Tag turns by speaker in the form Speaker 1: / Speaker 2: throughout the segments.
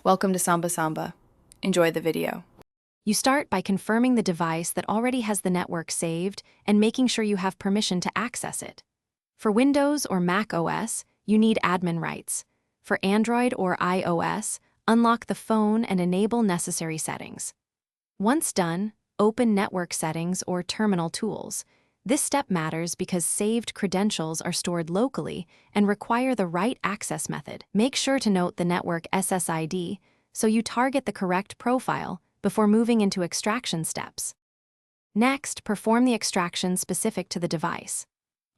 Speaker 1: Welcome to Samba Samba. Enjoy the video.
Speaker 2: You start by confirming the device that already has the network saved and making sure you have permission to access it. For Windows or Mac OS, you need admin rights. For Android or iOS, unlock the phone and enable necessary settings. Once done, open Network Settings or Terminal Tools. This step matters because saved credentials are stored locally and require the right access method. Make sure to note the network SSID so you target the correct profile before moving into extraction steps. Next, perform the extraction specific to the device.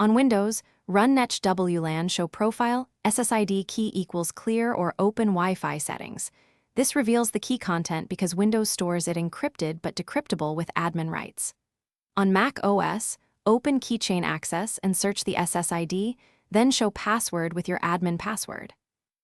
Speaker 2: On Windows, run netwlan show profile SSID key equals clear or open Wi-Fi settings. This reveals the key content because Windows stores it encrypted but decryptable with admin rights. On Mac OS, open Keychain Access and search the SSID, then show password with your admin password.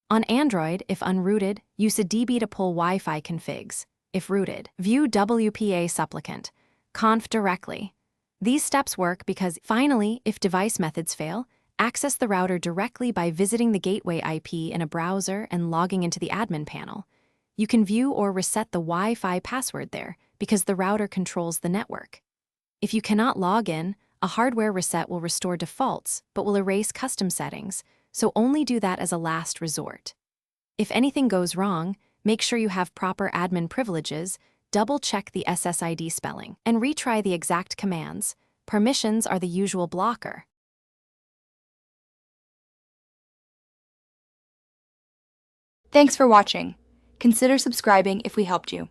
Speaker 2: On Android, if unrooted, use a DB to pull Wi-Fi configs. If rooted, view WPA supplicant, conf directly. These steps work because, finally, if device methods fail, access the router directly by visiting the gateway IP in a browser and logging into the admin panel. You can view or reset the Wi-Fi password there because the router controls the network. If you cannot log in, a hardware reset will restore defaults but will erase custom settings, so only do that as a last resort. If anything goes wrong, make sure you have proper admin privileges, double-check the SSID spelling, and retry the exact commands. Permissions are the usual blocker.
Speaker 3: Thanks for watching. Consider subscribing if we helped you.